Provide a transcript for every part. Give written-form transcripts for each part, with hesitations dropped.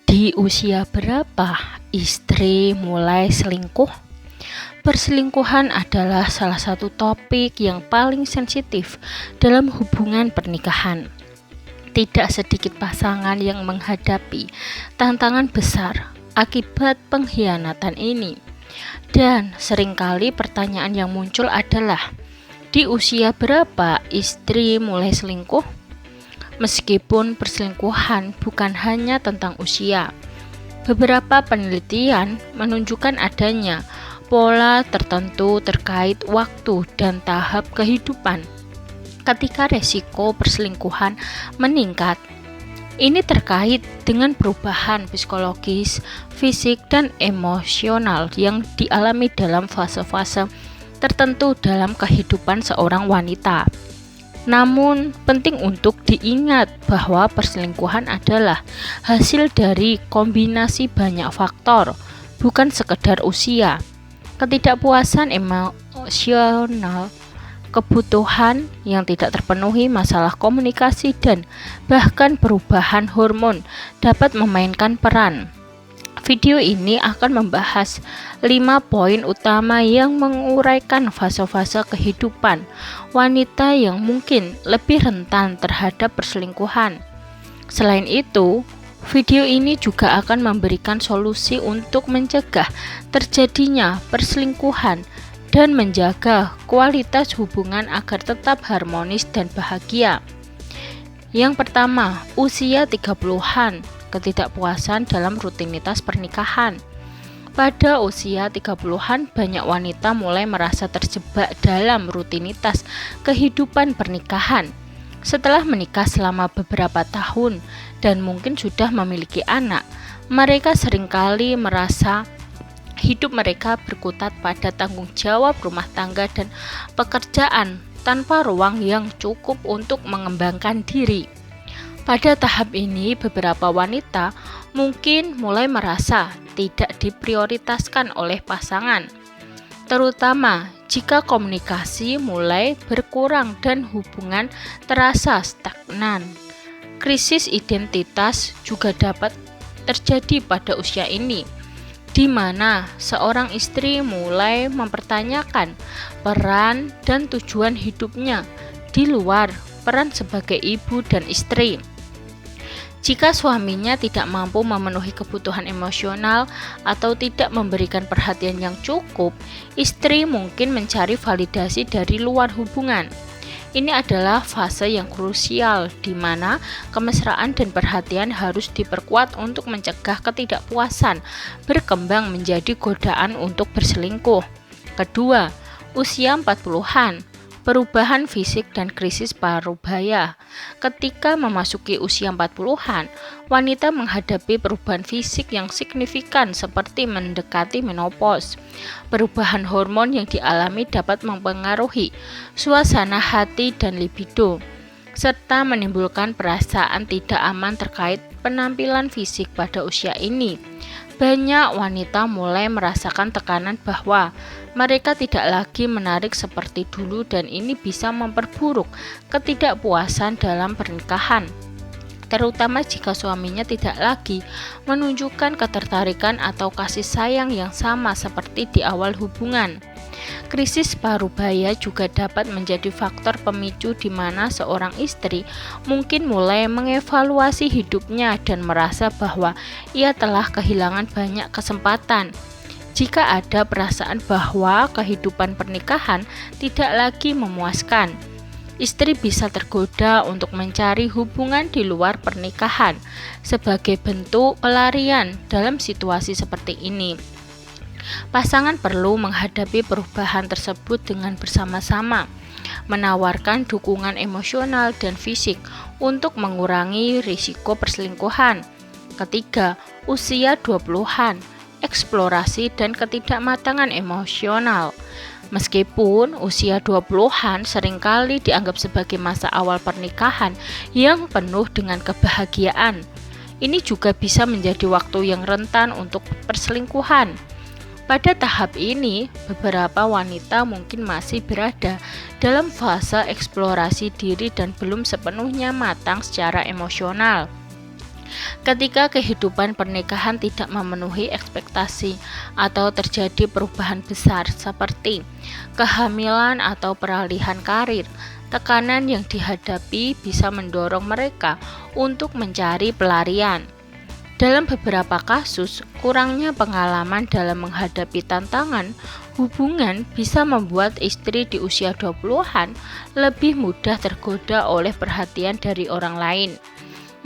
Di usia berapa istri mulai selingkuh? Perselingkuhan adalah salah satu topik yang paling sensitif dalam hubungan pernikahan. Tidak sedikit pasangan yang menghadapi tantangan besar akibat pengkhianatan ini. Dan seringkali pertanyaan yang muncul adalah, di usia berapa istri mulai selingkuh? Meskipun perselingkuhan bukan hanya tentang usia, beberapa penelitian menunjukkan adanya pola tertentu terkait waktu dan tahap kehidupan ketika resiko perselingkuhan meningkat. Ini terkait dengan perubahan psikologis, fisik, dan emosional yang dialami dalam fase-fase tertentu dalam kehidupan seorang wanita. Namun, penting untuk diingat bahwa perselingkuhan adalah hasil dari kombinasi banyak faktor, bukan sekedar usia. Ketidakpuasan emosional, kebutuhan yang tidak terpenuhi, masalah komunikasi, dan bahkan perubahan hormon dapat memainkan peran. Video ini akan membahas 5 poin utama yang menguraikan fase-fase kehidupan wanita yang mungkin lebih rentan terhadap perselingkuhan. Selain itu, video ini juga akan memberikan solusi untuk mencegah terjadinya perselingkuhan dan menjaga kualitas hubungan agar tetap harmonis dan bahagia. Yang pertama, usia 30-an. Ketidakpuasan dalam rutinitas pernikahan. Pada usia 30-an, banyak wanita mulai merasa terjebak dalam rutinitas kehidupan pernikahan. Setelah menikah selama beberapa tahun dan mungkin sudah memiliki anak, mereka seringkali merasa hidup mereka berkutat pada tanggung jawab rumah tangga dan pekerjaan tanpa ruang yang cukup untuk mengembangkan diri. Pada tahap ini, beberapa wanita mungkin mulai merasa tidak diprioritaskan oleh pasangan, terutama jika komunikasi mulai berkurang dan hubungan terasa stagnan. Krisis identitas juga dapat terjadi pada usia ini, di mana seorang istri mulai mempertanyakan peran dan tujuan hidupnya di luar peran sebagai ibu dan istri. Jika suaminya tidak mampu memenuhi kebutuhan emosional atau tidak memberikan perhatian yang cukup, istri mungkin mencari validasi dari luar hubungan. Ini adalah fase yang krusial di mana kemesraan dan perhatian harus diperkuat untuk mencegah ketidakpuasan berkembang menjadi godaan untuk berselingkuh. Kedua, usia 40-an. Perubahan fisik dan krisis parubaya. Ketika memasuki usia 40-an, wanita menghadapi perubahan fisik yang signifikan seperti mendekati menopause. Perubahan hormon yang dialami dapat mempengaruhi suasana hati dan libido, serta menimbulkan perasaan tidak aman terkait penampilan fisik pada usia ini. Banyak wanita mulai merasakan tekanan bahwa mereka tidak lagi menarik seperti dulu dan ini bisa memperburuk ketidakpuasan dalam pernikahan, terutama jika suaminya tidak lagi menunjukkan ketertarikan atau kasih sayang yang sama seperti di awal hubungan. Krisis parubaya juga dapat menjadi faktor pemicu di mana seorang istri mungkin mulai mengevaluasi hidupnya dan merasa bahwa ia telah kehilangan banyak kesempatan. Jika ada perasaan bahwa kehidupan pernikahan tidak lagi memuaskan, istri bisa tergoda untuk mencari hubungan di luar pernikahan sebagai bentuk pelarian dalam situasi seperti ini. Pasangan perlu menghadapi perubahan tersebut dengan bersama-sama, menawarkan dukungan emosional dan fisik untuk mengurangi risiko perselingkuhan. Ketiga, usia 20-an, eksplorasi dan ketidakmatangan emosional. Meskipun usia 20-an seringkali dianggap sebagai masa awal pernikahan yang penuh dengan kebahagiaan, ini juga bisa menjadi waktu yang rentan untuk perselingkuhan. Pada tahap ini, beberapa wanita mungkin masih berada dalam fase eksplorasi diri dan belum sepenuhnya matang secara emosional. Ketika kehidupan pernikahan tidak memenuhi ekspektasi atau terjadi perubahan besar seperti kehamilan atau peralihan karir, tekanan yang dihadapi bisa mendorong mereka untuk mencari pelarian. Dalam beberapa kasus, kurangnya pengalaman dalam menghadapi tantangan hubungan bisa membuat istri di usia 20-an lebih mudah tergoda oleh perhatian dari orang lain.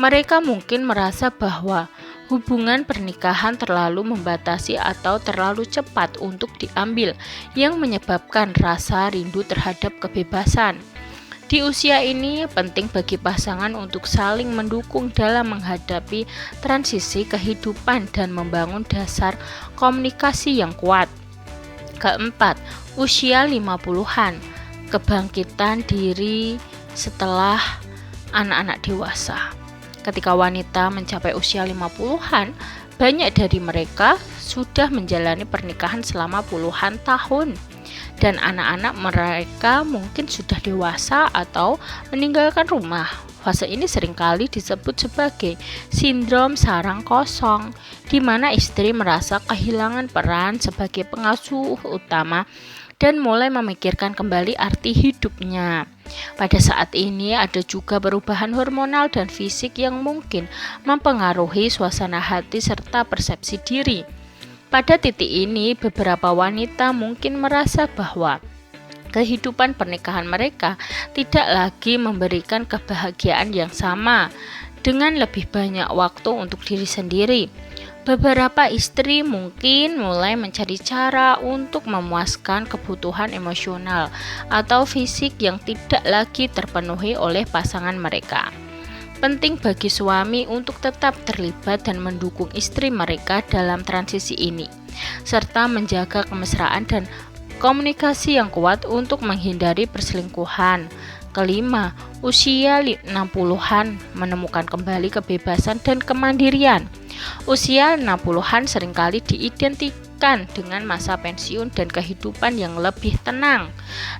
Mereka mungkin merasa bahwa hubungan pernikahan terlalu membatasi atau terlalu cepat untuk diambil, yang menyebabkan rasa rindu terhadap kebebasan. Di usia ini, penting bagi pasangan untuk saling mendukung dalam menghadapi transisi kehidupan dan membangun dasar komunikasi yang kuat. Keempat, usia 50-an, kebangkitan diri setelah anak-anak dewasa. Ketika wanita mencapai usia 50-an, banyak dari mereka sudah menjalani pernikahan selama puluhan tahun. Dan anak-anak mereka mungkin sudah dewasa atau meninggalkan rumah. Fase ini seringkali disebut sebagai sindrom sarang kosong, di mana istri merasa kehilangan peran sebagai pengasuh utama dan mulai memikirkan kembali arti hidupnya. Pada saat ini ada juga perubahan hormonal dan fisik yang mungkin mempengaruhi suasana hati serta persepsi diri. Pada titik ini, beberapa wanita mungkin merasa bahwa kehidupan pernikahan mereka tidak lagi memberikan kebahagiaan yang sama, dengan lebih banyak waktu untuk diri sendiri. Beberapa istri mungkin mulai mencari cara untuk memuaskan kebutuhan emosional atau fisik yang tidak lagi terpenuhi oleh pasangan mereka. Penting bagi suami untuk tetap terlibat dan mendukung istri mereka dalam transisi ini, serta menjaga kemesraan dan komunikasi yang kuat untuk menghindari perselingkuhan. Kelima, usia 60-an menemukan kembali kebebasan dan kemandirian. Usia 60-an seringkali diidentikan dengan masa pensiun dan kehidupan yang lebih tenang.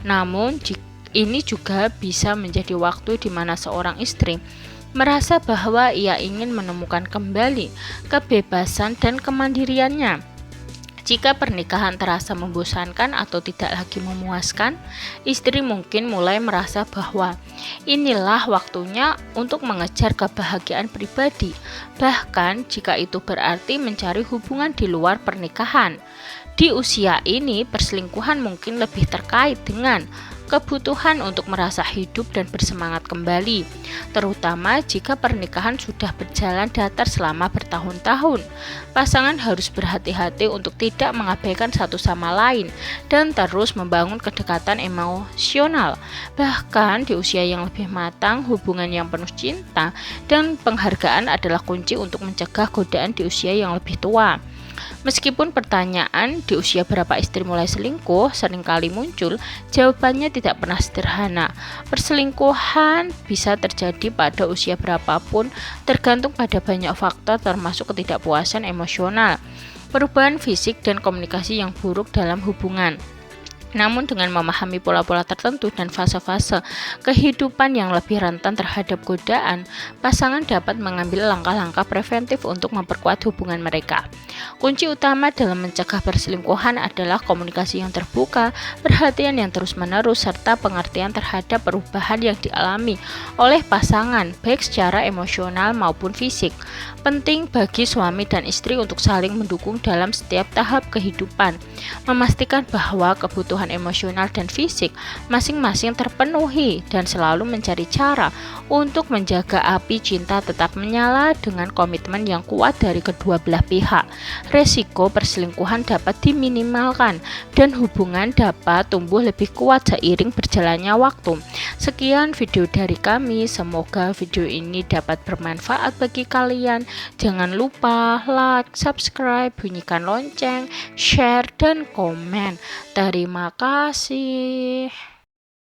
Namun, ini juga bisa menjadi waktu di mana seorang istri merasa bahwa ia ingin menemukan kembali kebebasan dan kemandiriannya. Jika pernikahan terasa membosankan atau tidak lagi memuaskan, istri mungkin mulai merasa bahwa inilah waktunya untuk mengejar kebahagiaan pribadi, bahkan jika itu berarti mencari hubungan di luar pernikahan. Di usia ini, perselingkuhan mungkin lebih terkait dengan kebutuhan untuk merasa hidup dan bersemangat kembali, terutama jika pernikahan sudah berjalan datar selama bertahun-tahun. Pasangan harus berhati-hati untuk tidak mengabaikan satu sama lain dan terus membangun kedekatan emosional. Bahkan di usia yang lebih matang, hubungan yang penuh cinta dan penghargaan adalah kunci untuk mencegah godaan di usia yang lebih tua. Meskipun pertanyaan di usia berapa istri mulai selingkuh seringkali muncul, jawabannya tidak pernah sederhana. Perselingkuhan bisa terjadi pada usia berapapun, tergantung pada banyak faktor termasuk ketidakpuasan emosional, perubahan fisik dan komunikasi yang buruk dalam hubungan. Namun dengan memahami pola-pola tertentu dan fase-fase kehidupan yang lebih rentan terhadap godaan, pasangan dapat mengambil langkah-langkah preventif untuk memperkuat hubungan mereka. Kunci utama dalam mencegah perselingkuhan adalah komunikasi yang terbuka, perhatian yang terus-menerus, serta pengertian terhadap perubahan yang dialami oleh pasangan, baik secara emosional maupun fisik. Penting bagi suami dan istri untuk saling mendukung dalam setiap tahap kehidupan, memastikan bahwa kebutuhan emosional dan fisik masing-masing terpenuhi dan selalu mencari cara untuk menjaga api cinta tetap menyala dengan komitmen yang kuat dari kedua belah pihak. Resiko perselingkuhan dapat diminimalkan dan hubungan dapat tumbuh lebih kuat seiring berjalannya waktu. Sekian video dari kami, semoga video ini dapat bermanfaat bagi kalian. Jangan lupa like, subscribe, bunyikan lonceng, share, dan komen. Terima kasih.